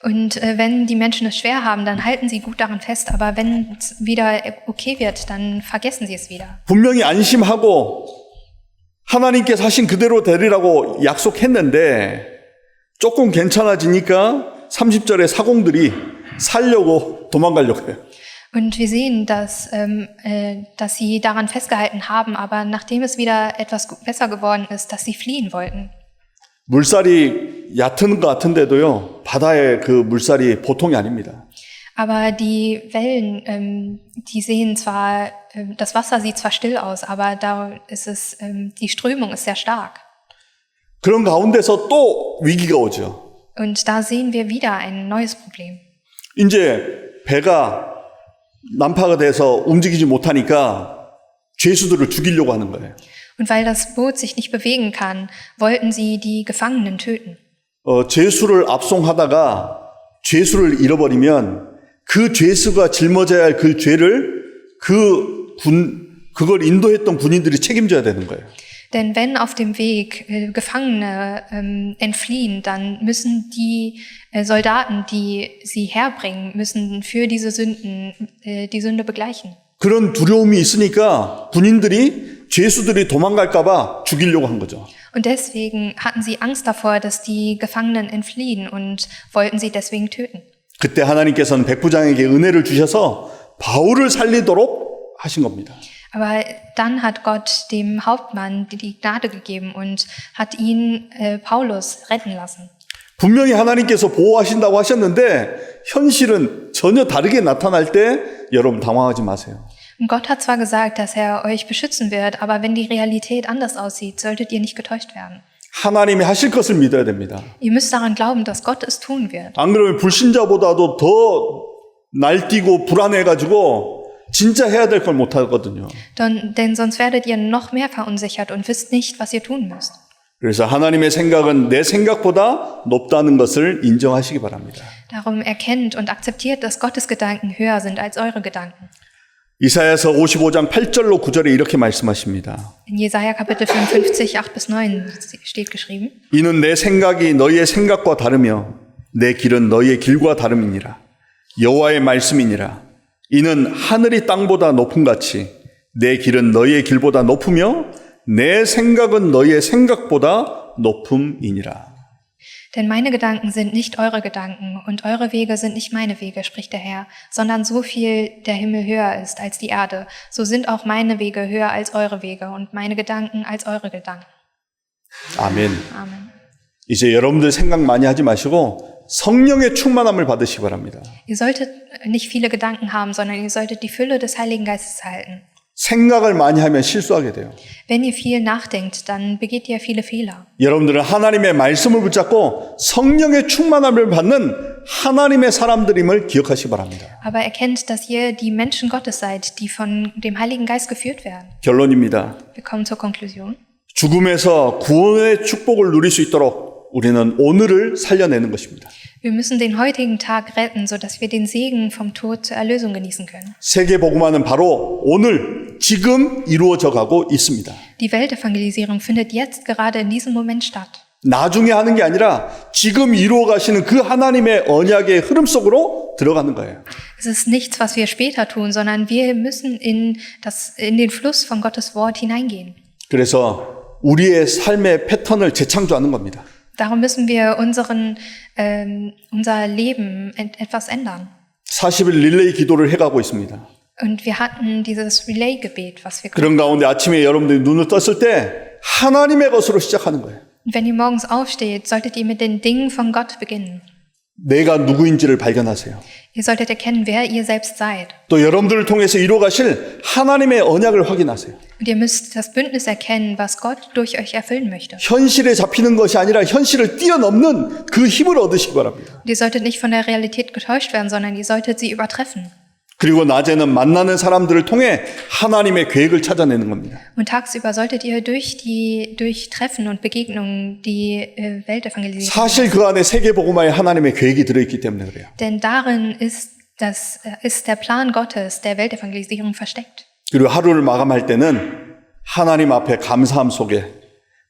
Und wenn die Menschen es schwer haben, dann halten sie gut daran fest. Aber wenn es wieder okay wird, dann vergessen sie es wieder. 분명히 안심하고 하나님께서 하신 그대로 되리라고 약속했는데 조금 괜찮아지니까 30절에 사공들이 살려고 도망가려고 해요. Und wir sehen, dass sie daran festgehalten haben, aber nachdem es wieder etwas besser geworden ist, dass sie fliehen wollten. 물살이 얕은 것 같은데도요, 바다의 그 물살이 보통이 아닙니다. Aber die Wellen, die sehen zwar, das Wasser sieht zwar still aus, aber da ist es, die Strömung ist sehr stark. 그런 가운데서 또 위기가 오죠. Und da sehen wir wieder ein neues Problem. 이제 배가 난파가 돼서 움직이지 못하니까 죄수들을 죽이려고 하는 거예요. Und weil das Boot sich nicht bewegen kann, wollten sie die Gefangenen töten. 죄수를 압송하다가 죄수를 잃어버리면 그 죄수가 짊어져야 할 그 죄를 그걸 인도했던 군인들이 책임져야 되는 거예요. Denn wenn auf dem Weg Gefangene entfliehen, dann müssen die Soldaten, die sie herbringen, müssen für diese Sünden die Sünde begleichen. 그런 두려움이 있으니까 군인들이 죄수들이 도망갈까 봐 죽이려고 한 거죠. Und deswegen hatten sie Angst davor, dass die Gefangenen entfliehen und wollten sie deswegen töten. 그때 하나님께서는 백부장에게 은혜를 주셔서 바울을 살리도록 하신 겁니다. Aber dann hat Gott dem Hauptmann die Gnade gegeben und hat ihn Paulus retten lassen. 분명히 하나님께서 보호하신다고 하셨는데 현실은 전혀 다르게 나타날 때 여러분 당황하지 마세요. Und Gott hat zwar gesagt, dass er euch beschützen wird, aber wenn die Realität anders aussieht, solltet ihr nicht getäuscht werden. 하나님이 하실 것을 믿어야 됩니다. Ihr müsst daran glauben, dass Gott es tun wird. 안 그러면 불신자보다도 더 날뛰고 불안해가지고 진짜 해야 될 걸 못 하거든요. Denn sonst werdet ihr noch mehr verunsichert und wisst nicht, was ihr tun müsst. 그래서 하나님의 생각은 내 생각보다 높다는 것을 인정하시기 바랍니다. Darum erkennt und akzeptiert, dass Gottes Gedanken höher sind als eure Gedanken. 이사야서 55장 8절로 9절에 이렇게 말씀하십니다. In Jesaja Kapitel 55, 8-9 steht geschrieben. 이는 내 생각이 너희의 생각과 다르며 내 길은 너희의 길과 다름이니라. 여호와의 말씀이니라. 이는 하늘이 땅보다 높음같이 내 길은 너희의 길보다 높으며 내 생각은 너희의 생각보다 높음이니라. Denn meine Gedanken sind nicht eure Gedanken und eure Wege sind nicht meine Wege, spricht der Herr, sondern so viel der Himmel höher ist als die Erde, so sind auch meine Wege höher als eure Wege und meine Gedanken als eure Gedanken. 아멘. Amen. 이제 여러분들 생각 많이 하지 마시고 성령의 충만함을 받으시기 바랍니다. Ihr solltet nicht viele Gedanken haben, sondern ihr solltet die Fülle des Heiligen Geistes halten. 생각을 많이 하면 실수하게 돼요. Wenn ihr viel nachdenkt, dann begeht ihr viele Fehler. 여러분들은 하나님의 말씀을 붙잡고 성령의 충만함을 받는 하나님의 사람들임을 기억하시기 바랍니다. Aber erkennt, dass ihr die Menschen Gottes seid, die von dem Heiligen Geist geführt werden. 결론입니다. Wir kommen zur Konklusion. 죽음에서 구원의 축복을 누릴 수 있도록 우리는 오늘을 살려내는 것입니다. Wir müssen den heutigen Tag retten, sodass wir den Segen vom Tod zur Erlösung genießen können. 세계 복음화는 바로 오늘 지금 이루어져 가고 있습니다. Die Weltevangelisierung findet jetzt gerade in diesem Moment statt. 나중에 하는 게 아니라 지금 이루어 가시는 그 하나님의 언약의 흐름 속으로 들어가는 거예요. Es ist nichts, was wir später tun, sondern wir müssen in den Fluss von Gottes Wort hineingehen. 그래서 우리의 삶의 패턴을 재창조하는 겁니다. Darum müssen wir unser Leben etwas ändern. 40일 릴레이 기도를 해가고 있습니다. Und wir hatten dieses Relay-Gebet, was wir 그런 가운데 아침에 여러분들이 눈을 떴을 때 하나님의 것으로 시작하는 거예요. Und wenn ihr morgens aufsteht, solltet ihr mit den Dingen von Gott beginnen. 내가 누구인지를 발견하세요. Ihr solltet erkennen, wer ihr selbst seid. 또 여러분들을 통해서 이루어가실 하나님의 언약을 확인하세요. Und ihr müsst das Bündnis erkennen, was Gott durch euch erfüllen möchte. 현실에 잡히는 것이 아니라 현실을 뛰어넘는 그 힘을 얻으시기 바랍니다. Und ihr solltet nicht von der Realität getäuscht werden, sondern ihr solltet sie übertreffen. 그리고 낮에는 만나는 사람들을 통해 하나님의 계획을 찾아내는 겁니다. Und tagsüber solltet ihr durch Treffen und Begegnungen die Welt evangelisieren. 사실 그 안에 세계복음화의 하나님의 계획이 들어있기 때문에 그래요. Denn darin ist der Plan Gottes der Weltevangelisierung versteckt. 그리고 하루를 마감할 때는 하나님 앞에 감사함 속에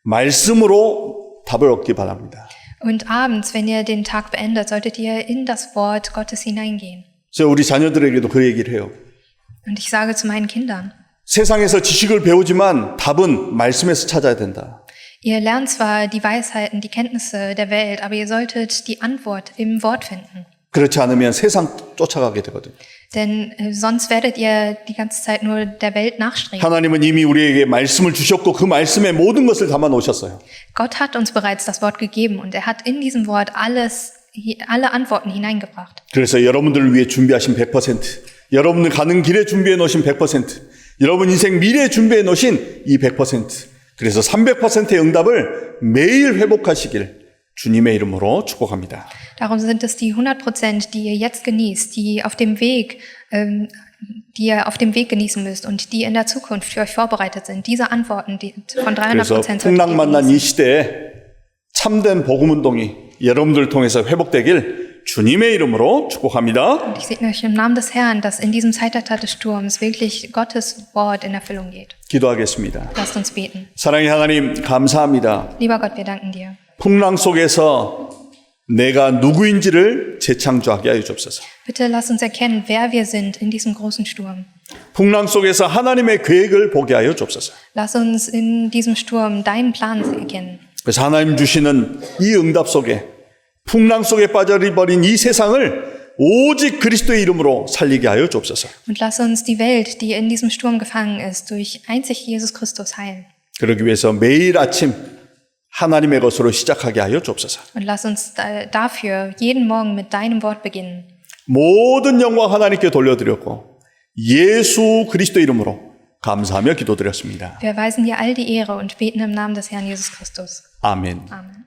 말씀으로 답을 얻기 바랍니다. Und abends, wenn ihr den Tag beendet, solltet ihr in das Wort Gottes hineingehen. 제가 우리 자녀들에게도 그 얘기를 해요. Und ich sage zu meinen Kindern, 세상에서 지식을 배우지만 답은 말씀에서 찾아야 된다. ihr lernt zwar die Weisheiten, die Kenntnisse der Welt, aber ihr solltet die Antwort im Wort finden. 그렇지 않으면 세상 쫓아가게 되거든요. Denn sonst werdet ihr die ganze Zeit nur der Welt nachstreben. 하나님은 이미 우리에게 말씀을 주셨고 그 말씀에 모든 것을 담아 놓으셨어요. Gott hat uns bereits das Wort gegeben und er hat in diesem Wort alle Antworten hineingebracht. 그래서 여러분들을 위해 준비하신 100%, 여러분들 가는 길에 준비해 놓으신 100%, 여러분 인생 미래에 준비해 놓으신 이 100%, 그래서 300%의 응답을 매일 회복하시길 주님의 이름으로 축복합니다. Darum sind es die 100%, die ihr jetzt genießt, die ihr auf dem Weg genießen müsst und die in der Zukunft für euch vorbereitet sind. Diese Antworten die von 300% 그래서 solltet 풍랑 ihr 만난 genießen. 이 시대에 참된 복음운동이 여러분들 통해서 회복되길 주님의 이름으로 축복합니다. Und ich segne euch im Namen des Herrn, dass in diesem Zeitalter des Sturms wirklich Gottes Wort in Erfüllung geht. 기도하겠습니다. Lasst uns beten. 사랑의 하나님 감사합니다. Lieber Gott, wir danken dir. 풍랑 속에서 내가 누구인지를 재창조하게 하여 주옵소서. Bitte lass uns erkennen, wer wir sind in diesem großen Sturm. 풍랑 속에서 하나님의 계획을 보게 하여 주옵소서. Lass uns in diesem Sturm deinen Plan erkennen. 그래서 하나님 주시는 이 응답 속에 풍랑 속에 빠져버린 이 세상을 오직 그리스도의 이름으로 살리게 하여 주옵소서. Und lass uns die Welt, die in diesem Sturm gefangen ist, durch einzig Jesus Christus heilen. 그러기 위해서 매일 아침 하나님의 것으로 시작하게 하여 주옵소서. Und lass uns dafür jeden Morgen mit deinem Wort beginnen. 모든 영광 하나님께 돌려드렸고 예수 그리스도 이름으로 감사하며 기도드렸습니다. Wir erweisen dir all die Ehre und beten im Namen des Herrn Jesus Christus. 아멘. Amen.